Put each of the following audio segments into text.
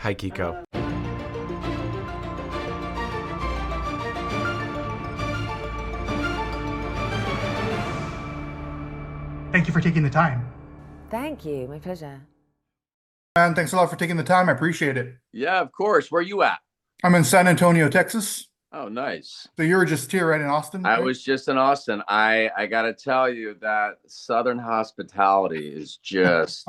Hi, Kiko. Thank you for taking the time. Thank you. My pleasure. Man, thanks a lot for taking the time. I appreciate it. Yeah, of course. Where you at? I'm in San Antonio, Texas. Oh, nice. So you were just here, right, in Austin? I right? was just in Austin. I got to tell you that Southern hospitality is just,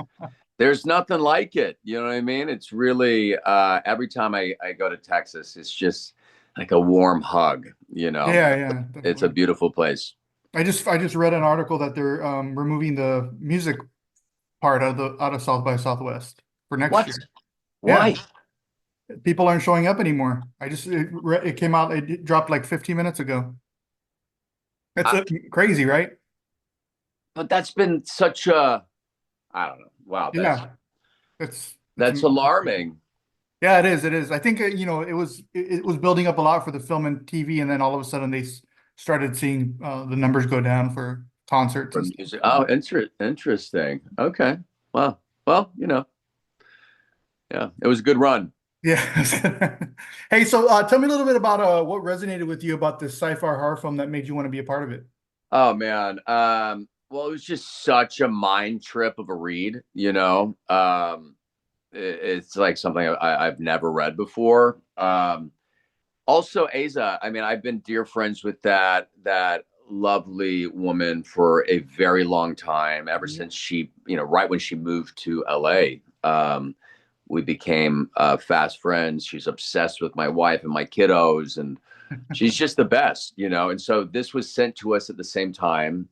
there's nothing like it. You know what I mean? It's really, every time I go to Texas, it's just like a warm hug, you know? Yeah, It's a definitely. beautiful place. I just read an article that they're removing the music part out of South by Southwest for next What? year. Why? Yeah, people aren't showing up anymore. It came out. It dropped like 15 minutes ago. That's I, crazy, right? but that's been such a, I don't know. Wow, Yeah, it's that's alarming. yeah, it is. It is. I think it was building up a lot for the film and TV, and then all of a sudden they started seeing the numbers go down for concerts For and stuff. music. Oh, interesting. Okay. Well, yeah, it was a good run. Yeah. Hey, so tell me a little bit about what resonated with you about this sci-fi horror film that made you want to be a part of it. Oh man. Well, it was just such a mind trip of a read, you know. It's like something I've never read before. Also, Aza, I mean, I've been dear friends with that lovely woman for a very long time, ever since she, right when she moved to LA. We became fast friends. She's obsessed with my wife and my kiddos, and she's just the best, you know. And so this was sent to us at the same time,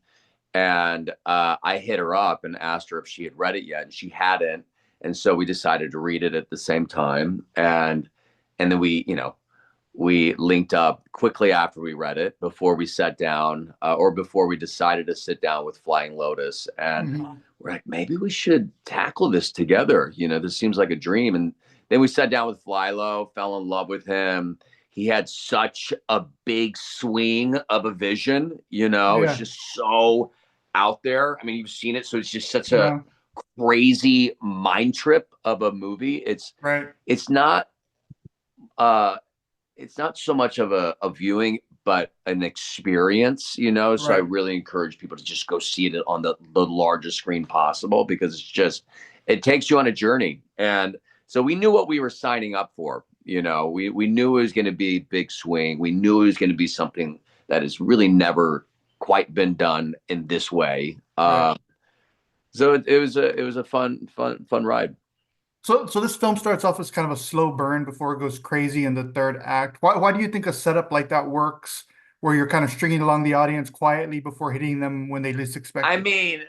and I hit her up and asked her if she had read it yet, and she hadn't. And so we decided to read it at the same time, and then we linked up quickly after we read it, before we sat down, or before we decided to sit down with Flying Lotus. And Mhm. we're like, maybe we should tackle this together. You know, this seems like a dream. And then we sat down with Flylo, fell in love with him. He had such a big swing of a vision, you know, it's Yeah, just so out there. I mean, you've seen it. So it's just such a yeah, crazy mind trip of a movie. right, It's not, uh, it's not so much of a viewing, but an experience, you know. So I right. really encourage people to just go see it on the largest screen possible, because it takes you on a journey. And so we knew what we were signing up for. You know, we knew it was going to be big swing. We knew it was going to be something that has really never quite been done in this way. Right. So it was a fun ride. So this film starts off as kind of a slow burn before it goes crazy in the third act. Why do you think a setup like that works, where you're kind of stringing along the audience quietly before hitting them when they least expect I it? mean,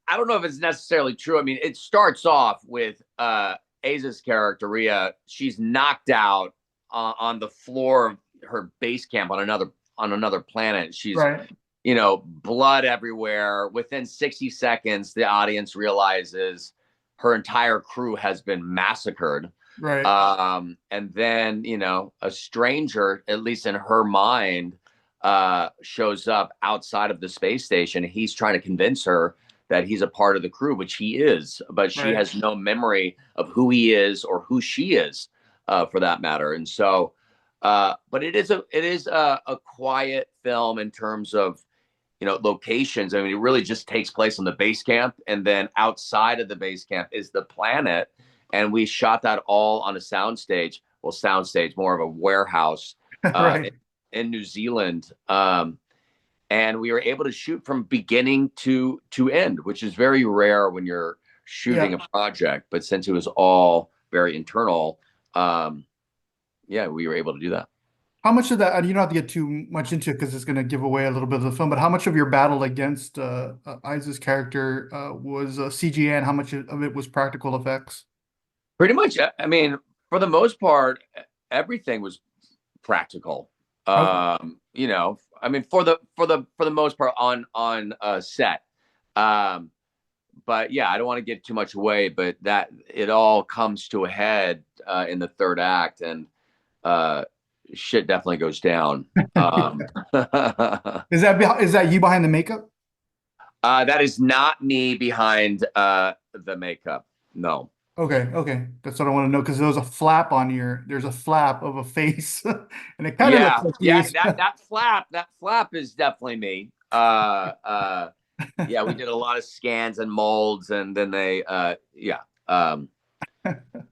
I don't know if it's necessarily true. I mean, it starts off with Aza's character, Rhea. She's knocked out on the floor of her base camp on another planet. She's, Right, blood everywhere. Within 60 seconds, the audience realizes her entire crew has been massacred. right, And then, a stranger, at least in her mind, shows up outside of the space station. He's trying to convince her that he's a part of the crew, which he is, but she right. has no memory of who he is or who she is, for that matter. And so, but it is a quiet film in terms of, locations. I mean, it really just takes place on the base camp, and then outside of the base camp is the planet. And we shot that all on a soundstage. Well, soundstage, more of a warehouse, uh, Right. in New Zealand. And we were able to shoot from beginning to end, which is very rare when you're shooting Yeah. a project. But since it was all very internal, yeah, we were able to do that. How much of that, and you don't have to get too much into it because it's going to give away a little bit of the film, but how much of your battle against Isa's character was CGI, and how much of it was practical effects? Pretty much. I mean, for the most part, everything was practical. Okay. I mean, for the most part on set. Um, but yeah, I don't want to give too much away, but that it all comes to a head in the third act, and uh, shit definitely goes down. Is that you behind the makeup? That is not me behind the makeup. No. Okay, okay. That's what I want to know because there was a flap on there's a flap of a face and it kind of looks Yeah, like yeah, you. that flap is definitely me. Yeah, we did a lot of scans and molds, and then yeah, um,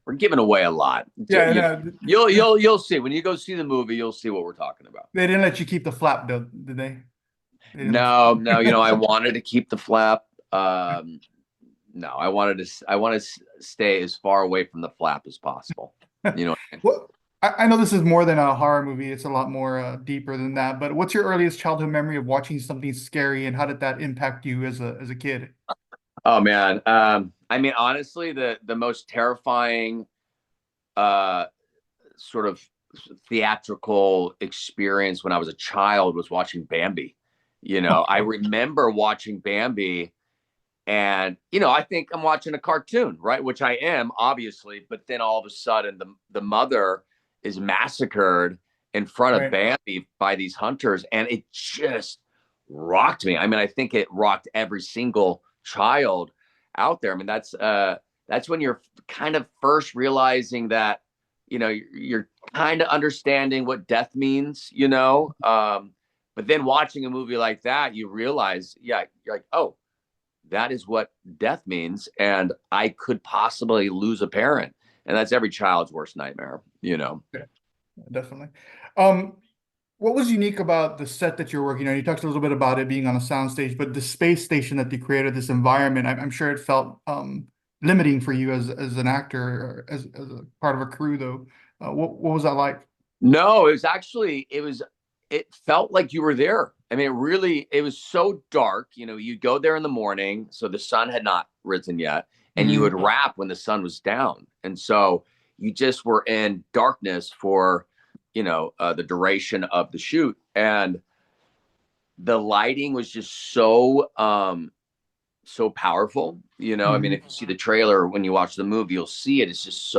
we're giving away a lot. Yeah, and You'll see when you go see the movie. You'll see what we're talking about. they didn't let you keep the flap though, did they? They didn't let No, you. no, I wanted to keep the flap. No, I wanted to stay as far away from the flap as possible. You know what I mean? Well, I know this is more than a horror movie. It's a lot more deeper than that. But what's your earliest childhood memory of watching something scary, and how did that impact you as a kid? Oh man. I mean, honestly, the most terrifying uh sort of theatrical experience when I was a child was watching Bambi. I remember watching Bambi, and I think I'm watching a cartoon, right? Which I am, obviously, but then all of a sudden the mother is massacred in front of Right. Bambi by these hunters, and it just rocked me. I mean, I think it rocked every single child out there. I mean, that's when you're kind of first realizing that you're kind of understanding what death means. But then watching a movie like that, you realize, yeah, you're like, oh, that is what death means, and I could possibly lose a parent, and that's every child's worst nightmare. Yeah, definitely. Um, what was unique about the set that you're working on? You talked a little bit about it being on a soundstage, but the space station that they created, this environment, I'm sure it felt limiting for you as an actor or as a part of a crew, though. What was that like? No, it felt like you were there. I mean, it was so dark. You'd go there in the morning, so the sun had not risen yet, and you would Mhm. wrap when the sun was down. And so you just were in darkness for, the duration of the shoot. And the lighting was just so powerful. I mean, if Mhm. you see the trailer, when you watch the movie, you'll see it. It's just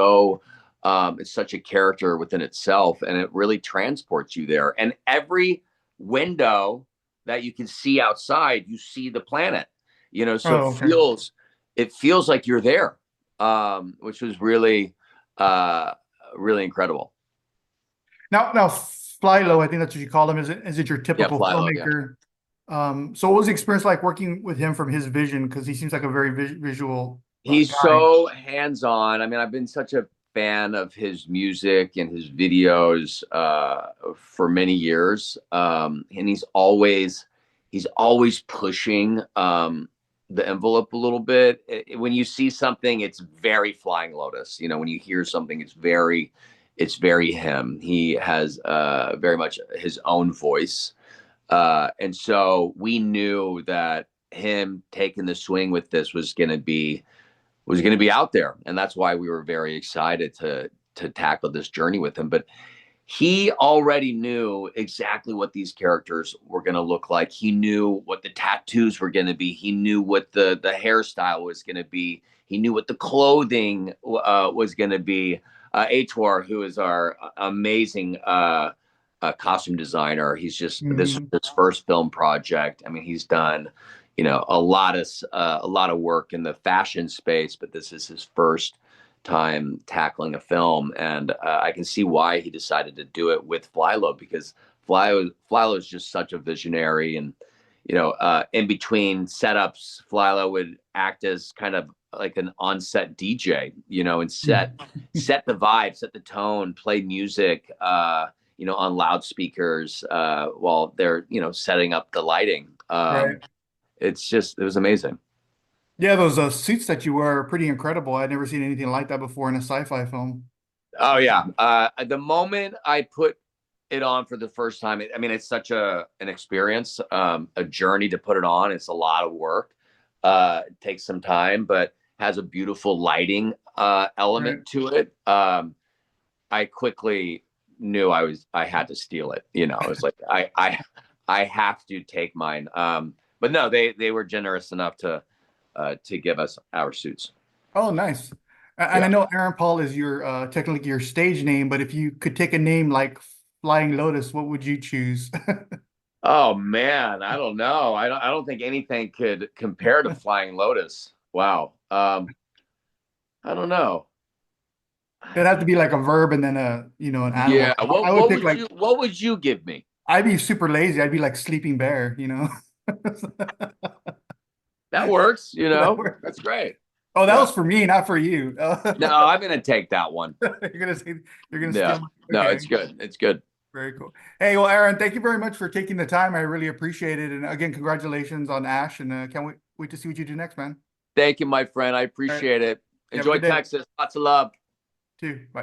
it's such a character within itself, and it really transports you there. And every window that you can see outside, you see the planet. So Oh, okay. it feels like you're there, which was uh, really incredible. Now, Fly Low, I think that's what you call him. Is it your Yeah, typical fly low. Yeah. filmmaker? So what was the experience like working with him from his vision? Because he seems like a very visual He's guy. so hands-on. I mean, I've been such a fan of his music and his videos for many years, and he's always pushing the envelope a little bit. When you see something, it's very Flying Lotus. When you hear something, it's very him. He has very much his own voice, and so we knew that him taking the swing with this was going to be out there, and that's why we were very excited to tackle this journey with him. But he already knew exactly what these characters were going to look like. He knew what the tattoos were going to be. He knew what the hairstyle was going to be. He knew what the clothing was going to be. Hwar, who is our amazing costume designer, he's just Mhm. this first film project. I mean, he's done a lot of work in the fashion space, but this is his first time tackling a film, and I can see why he decided to do it with Flylo, because Flylo is just such a visionary. And in between setups, Flylo would act as kind of like an on-set DJ, and set the vibe, set the tone, play music, on loudspeakers while they're setting up the lighting. Right. It was amazing. Yeah, those suits that you wear are pretty incredible. I'd never seen anything like that before in a sci-fi film. Oh yeah. The moment I put it on for the first time, I mean, it's such an experience, a journey to put it on. It's a lot of work. It takes some time, but has a beautiful lighting Right. element to it. I quickly knew I had to steal it. It was like I have to take mine. But no, they were generous enough to give us our suits. Oh, nice. And I Yeah. know Aaron Paul is your technically your stage name, but if you could take a name like Flying Lotus, what would you choose? Oh man, I don't know. I don't think anything could compare to Flying Lotus. Wow. I don't know. It'd have to be like a verb and then a, an animal. Yeah. I would pick like, What would you give me? I'd be super lazy. I'd be like sleeping bear, That works, That works. That's great. Oh, that Yeah. was for me, not for you. No, I'm gonna take that one. You're gonna say you're gonna Yeah. steal. No, Okay, it's good. It's good. very cool. Hey, well, Aaron, thank you very much for taking the time. I really appreciate it. And again, congratulations on Ash, and can't wait to see what you do next, man. Thank you, my friend. I appreciate it. You have a Enjoy good day. Texas. Lots of love. Too. Bye.